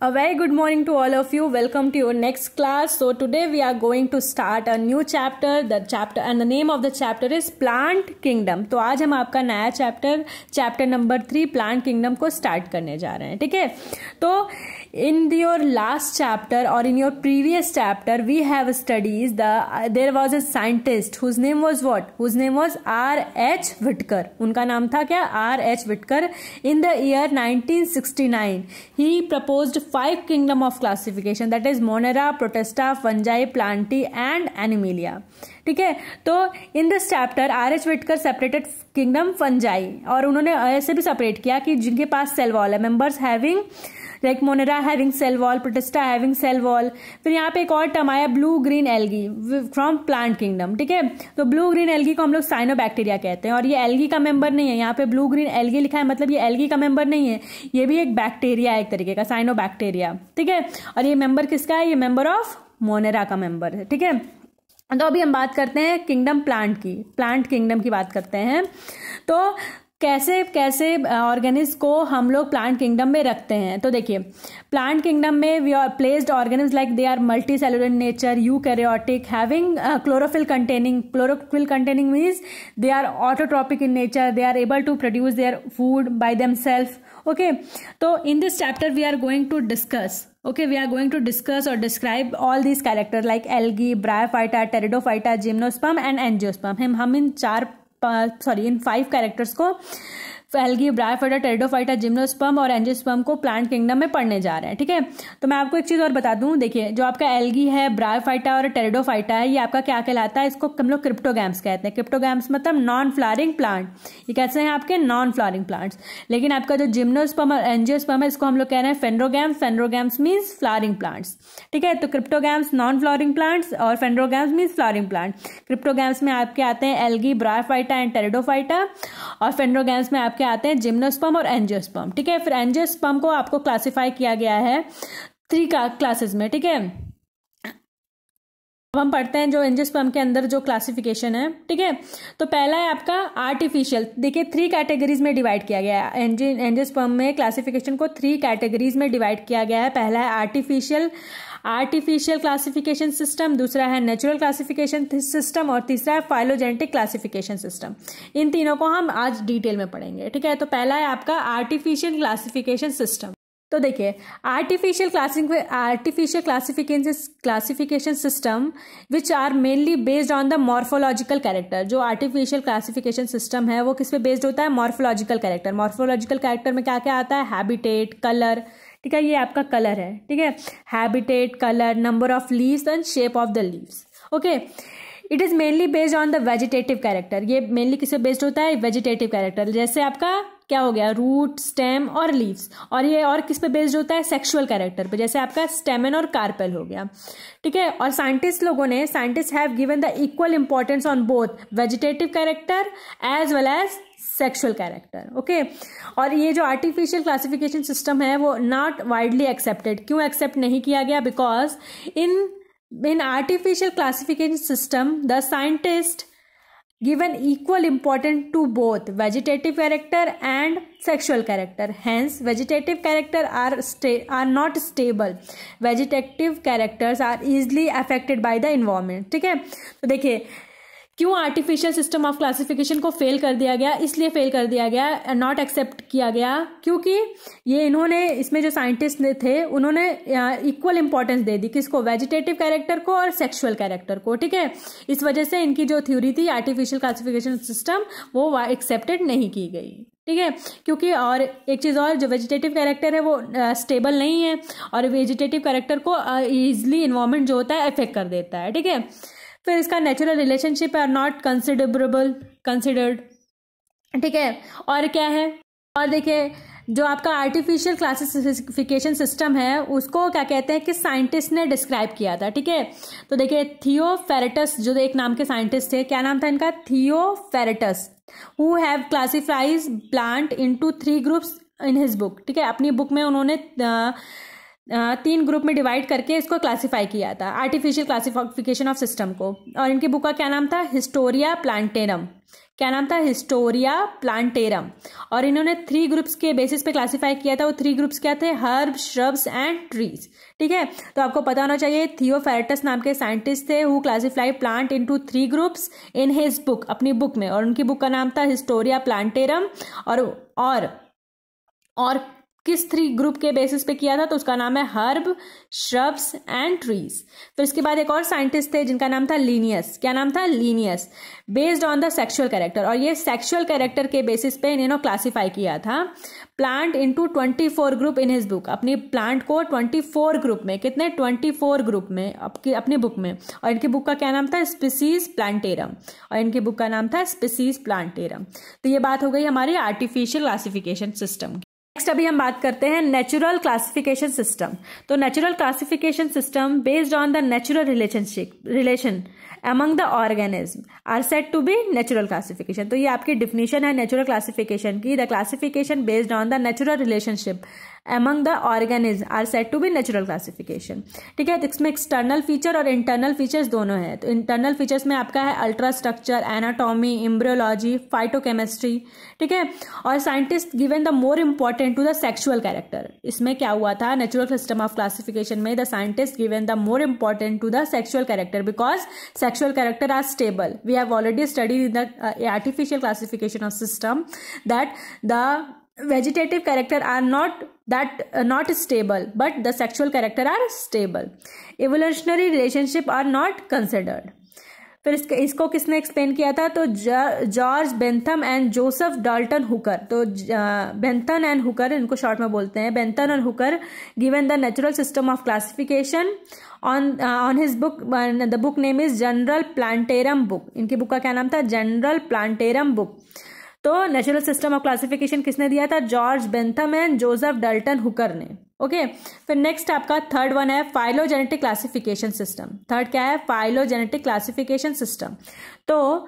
A very good morning to all of you. Welcome to your next class. So today we are going to start a new chapter. The chapter and the name of the chapter is Plant Kingdom. तो आज हम आपका नया chapter number 3 plant kingdom को start करने जा रहे हैं. ठीक है. तो in your last chapter or in your previous chapter we have studied there was a scientist whose name was what? Whose name was R.H. Whittaker. उनका नाम था क्या? R.H. Whittaker. In the year 1969 he proposed 5 kingdom of classification, that is Monera, Protista, Fungi, Plantae and Animalia. ठीक है. तो in this chapter R.H. Whittaker separated kingdom fungi, और उन्होंने ऐसे भी सेपरेट किया कि जिनके पास सेल वॉल है, members having like Monera having cell wall, Protista having cell wall. फिर यहाँ पे एक और टर्म आया blue green algae from plant kingdom. ठीक है. तो ब्लू ग्रीन एल्गी को हम लोग साइनोबैक्टीरिया कहते हैं, और ये एल्गी का मेंबर नहीं है. यहाँ पे ब्लू ग्रीन एल्गी लिखा है, मतलब ये एल्गी का मेंबर नहीं है, ये भी एक बैक्टीरिया है, एक तरीके का साइनोबैक्टीरिया. ठीक है. और ये मेंबर किसका है? ये मेंबर ऑफ मोनेरा का मेंबर है. ठीक है. तो अभी हम बात करते हैं किंगडम प्लांट की, प्लांट किंगडम की बात करते हैं. तो कैसे कैसे ऑर्गेनिज्म को हम लोग प्लांट किंगडम में रखते हैं. तो देखिए, प्लांट किंगडम में we are placed organism like they are multi cellular in nature, eukaryotic, having chlorophyll containing means they are autotrophic in nature, they are able to produce their food by themselves. Okay. तो in this chapter we are going to discuss we are going to discuss or describe all these characters like algae, bryophyta, pteridophyta, gymnosperm and angiosperm. हम इन 5 characters को algae, bryophyta, pteridophyta, gymnosperm और angiosperm को plant kingdom में पढ़ने जा रहे हैं. ठीक है. तो मैं आपको एक चीज और बता दूं. देखिए, जो आपका एल्गी है, ब्रायोफाइटा और टेरिडोफाइटा है, ये आपका क्या कहलाता है? इसको हम लोग क्रिप्टोगैम्स कहते हैं. क्रिप्टोगैम्स मतलब नॉन फ्लावरिंग प्लांट. ये कैसे हैं आपके? Non flowering plants. लेकिन आपका जो जिम्नोस्पर्म और एंजियोस्पर्म है, इसको हम लोग कह रहे हैं फेंड्रोगैम्स. फेंड्रोगैम्स मीन्स फ्लावरिंग प्लांट्स. ठीक है. तो क्रिप्टोगैम्स नॉन फ्लावरिंग प्लांट्स और फेंड्रोगैम्स मीन्स फ्लावरिंग प्लांट. क्रिप्टोगैम्स में आपके आते हैं एल्गी, ब्रायोफाइटा एंड टेरिडोफाइटा, और फेंड्रोगैम्स में आपके आते हैं जिम्नोस्पर्म और एंजियोस्पर्म. ठीक है. फिर एंजियोस्पर्म को आपको क्लासिफाई किया गया है 3 क्लासेस में. ठीक है. अब हम पढ़ते हैं जो एंजियोस्पर्म के अंदर जो क्लासिफिकेशन है. ठीक है. तो पहला है आपका आर्टिफिशियल. देखिए, 3 कैटेगरीज में डिवाइड किया गया है. एंजियोस्पर्म में क्लासिफिकेशन को 3 कैटेगरीज में डिवाइड किया गया है. पहला है आर्टिफिशियल क्लासिफिकेशन सिस्टम, दूसरा है नेचुरल क्लासिफिकेशन सिस्टम, और तीसरा है फाइलोजेनेटिक क्लासिफिकेशन सिस्टम. इन तीनों को हम आज डिटेल में पढ़ेंगे. ठीक है. तो पहला है आपका आर्टिफिशियल क्लासिफिकेशन सिस्टम. तो देखिए, artificial classification system which are mainly based on the morphological character. जो आर्टिफिशियल क्लासिफिकेशन सिस्टम है वो किस पे बेस्ड होता है? Morphological character. मॉर्फोलॉजिकल कैरेक्टर में क्या क्या आता है? Habitat, colour. ठीक है. ये आपका कलर है. ठीक है. Habitat, colour, number of leaves and shape of the leaves. Okay. It is mainly based on the vegetative character. ये मेनली किससे बेस्ड होता है? Vegetative character. जैसे आपका क्या हो गया? रूट, स्टेम और लीव्स. और ये और किस पे बेस्ड होता है? सेक्सुअल कैरेक्टर पे, जैसे आपका स्टेमन और कार्पेल हो गया. ठीक है. और scientist have given the equal importance on both vegetative character as well as sexual character. Okay. और ये जो आर्टिफिशियल क्लासिफिकेशन सिस्टम है वो नॉट वाइडली एक्सेप्टेड. क्यों एक्सेप्ट नहीं किया गया? Because in artificial classification system the scientist given equal importance to both vegetative character and sexual character. Hence vegetative character are not stable. Vegetative characters are easily affected by the environment. ठीक है. तो देखिए, क्यों artificial system of classification को fail कर दिया गया? इसलिए फेल कर दिया गया, नॉट एक्सेप्ट किया गया, क्योंकि ये इन्होंने इसमें जो साइंटिस्ट थे उन्होंने इक्वल इंपॉर्टेंस दे दी. किसको? वेजिटेटिव कैरेक्टर को और सेक्सुअल कैरेक्टर को. ठीक है. इस वजह से इनकी जो थ्योरी थी आर्टिफिशियल क्लासिफिकेशन सिस्टम वो एक्सेप्टेड नहीं की गई. ठीक है. क्योंकि और एक चीज और, जो वेजिटेटिव कैरेक्टर है वो स्टेबल नहीं है, और वेजिटेटिव कैरेक्टर को इजिली इन्वायरमेंट जो होता है अफेक्ट कर देता है. ठीक है. फिर इसका natural relationship are not considered. ठीक है. और क्या है? और देखिए, जो आपका आर्टिफिशियल क्लासिफिकेशन सिस्टम है उसको क्या कहते हैं कि साइंटिस्ट ने डिस्क्राइब किया था. ठीक है. तो देखिए, थियोफेरेटस जो एक नाम के साइंटिस्ट थे, क्या नाम था इनका? Theophrastus, who have classifies plant into 3 groups in his book. ठीक है. अपनी बुक में उन्होंने 3 ग्रुप में डिवाइड करके इसको क्लासिफाई किया था, आर्टिफिशियल क्लासिफिकेशन ऑफ सिस्टम को. और इनकी बुक का क्या नाम था? Historia plantarum. क्या नाम था, हिस्टोरिया प्लांटेरम। और इन्होंने 3 ग्रुप्स के बेसिस पे क्लासिफाई किया था। वो 3 ग्रुप्स क्या थे, हर्ब, श्रब्स एंड ट्रीज। ठीक है, तो आपको पता होना चाहिए थियोफेरेटस नाम के साइंटिस्ट थे who classify plant into 3 groups in his book, अपनी बुक में। और उनकी बुक का नाम था हिस्टोरिया प्लांटेरम। और किस 3 ग्रुप के बेसिस पे किया था, तो उसका नाम है हर्ब, श्रब्स एंड ट्रीज। फिर इसके बाद एक और साइंटिस्ट थे जिनका नाम था लीनियस। क्या नाम था, Linnaeus. Based on the sexual character, और ये सेक्सुअल कैरेक्टर के बेसिस पे इन्होंने क्लासिफाई किया था plant into 24 group in his book. अपनी प्लांट को 24 ग्रुप में, कितने, 24 ग्रुप में अपनी बुक में। और इनकी बुक का क्या नाम था, स्पीसीज प्लांटेरम। और इनकी बुक का नाम था स्पीसीज प्लांटेरम। तो ये बात हो गई हमारी आर्टिफिशियल क्लासिफिकेशन सिस्टम। नेक्स्ट अभी हम बात करते हैं नेचुरल क्लासिफिकेशन सिस्टम। तो natural classification system based on the natural relation among the organism are said to be natural classification. तो ये आपकी डिफिनेशन है नेचुरल क्लासिफिकेशन की, the classification based on the natural relationship among the organisms are said to be natural classification। ठीक है, तो इसमें external feature और इंटरनल फीचर्स दोनों है। तो इंटरनल फीचर्स में आपका है ultra structure, anatomy, embryology, phytochemistry. ठीक है, और scientist given the more important to the sexual character. इसमें क्या हुआ था, नेचुरल सिस्टम ऑफ क्लासिफिकेशन में the scientist given the more important to the sexual character because sexual character are stable. We have already studied in the artificial classification of system that the vegetative character are not stable, but the sexual character are stable. Evolutionary relationship are not considered। फिर इसको किसने explain किया था, तो George Bentham and Joseph Dalton Hooker. तो Bentham and Hooker, इनको short में बोलते हैं, बेंथन और Hooker given the natural system of classification on his book. The book name is Genera Plantarum book. इनकी बुक का क्या नाम था, जनरल प्लांटेरम बुक। तो नेचुरल सिस्टम ऑफ क्लासिफिकेशन किसने दिया था, George Bentham and Joseph Dalton Hooker ने। ओके, फिर नेक्स्ट आपका थर्ड वन है फाइलोजेनेटिक क्लासिफिकेशन सिस्टम। थर्ड क्या है, फाइलोजेनेटिक क्लासिफिकेशन सिस्टम। तो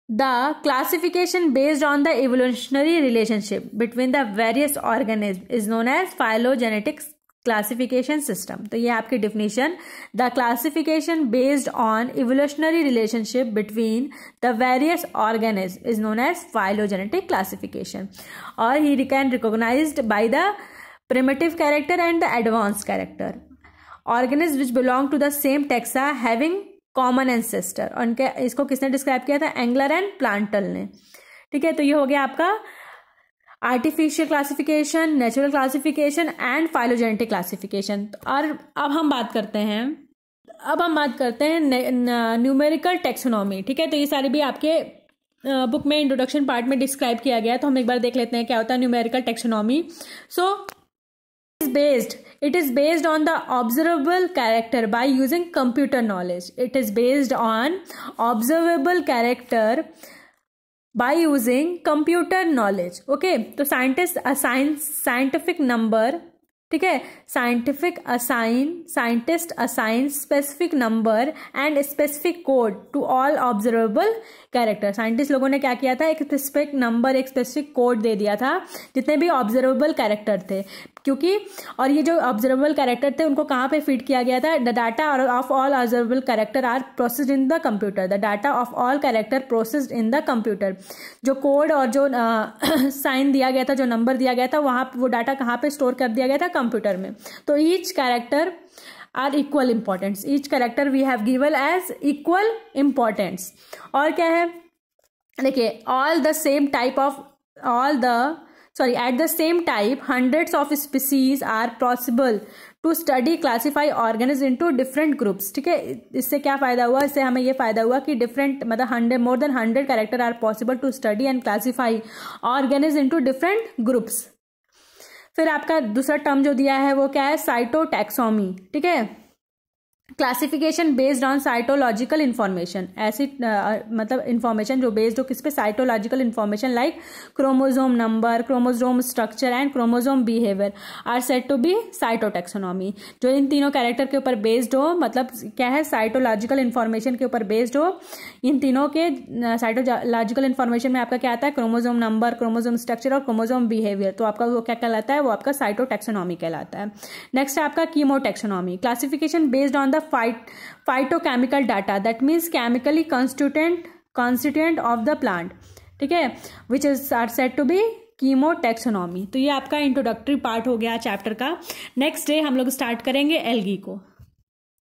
the classification based on the evolutionary relationship between the various organism is known as phylogenetic classification system. तो ये आपकी definition, the classification based on evolutionary relationship between the various organism is known as phylogenetic classification. और he can recognized by the primitive character and the advance character. Organism which belong to the same taxa having common ancestor. उनके इसको किसने describe किया था, angler and plantar ने। ठीक है, तो ये हो गया आपका artificial classification, natural classification and phylogenetic classification. और अब हम बात करते हैं न्यूमेरिकल टेक्सोनॉमी। ठीक है, तो ये सारी भी आपके बुक में इंट्रोडक्शन पार्ट में डिस्क्राइब किया गया है। तो हम एक बार देख लेते हैं क्या होता है numerical taxonomy. So it is based on the observable character by using computer knowledge. It is based on observable character by using computer knowledge। okay, तो साइंटिस्ट असाइन साइंटिफिक नंबर, ठीक है, scientist assign specific number and specific code to all observable character. Scientist लोगों ने क्या किया था, एक specific number, एक स्पेसिफिक कोड दे दिया था जितने भी ऑब्जर्वेबल कैरेक्टर थे। क्योंकि और ये जो ऑब्जर्वेबल कैरेक्टर थे उनको कहाँ पे फीड किया गया था, the data of all observable character are processed in the computer. The data of all character processed in the computer. जो कोड और जो साइन दिया गया था, जो नंबर दिया गया था, वहाँ वो डाटा कहाँ पे स्टोर कर दिया गया था, कंप्यूटर में। तो each character are equal importance. Each character we have given as equal importance. और क्या है, देखिए, at the same type hundreds of species are possible to study classify organisms into different groups। ठीक है, इससे क्या फायदा हुआ, इससे हमें ये फायदा हुआ कि डिफरेंट मतलब more than 100 character are possible to study and classify organisms into different groups। फिर आपका दूसरा टर्म जो दिया है वो क्या है, साइटोटैक्सोमी। ठीक है, classification based on cytological information. ऐसी मतलब इन्फॉर्मेशन जो बेस्ड हो किस पे, cytological information like chromosome number, chromosome structure and chromosome behaviour are said to be cytotaxonomy. जो इन तीनों कैरेक्टर के ऊपर बेस्ड हो, मतलब क्या है, साइटोलॉजिकल इन्फॉर्मेशन के ऊपर बेस्ड हो। इन तीनों के साइटोलॉजिकल इन्फॉर्मेशन में आपका क्या आता है, क्रोमोजोम नंबर, क्रोमोजोम स्ट्रक्चर और क्रोमोजोम बिहेवियर। तो आपका वो क्या कहलाता है, वो आपका साइटोटैक्सोनॉमी कहलाता है। नेक्स्ट है आपका chemotaxonomy. Classification based on phytochemical data, that means chemically constituent of the plant, ठीक है, which is are said to be chemotaxonomy. तो ये आपका इंट्रोडक्टरी पार्ट हो गया चैप्टर का। नेक्स्ट डे हम लोग स्टार्ट करेंगे एल्गी को।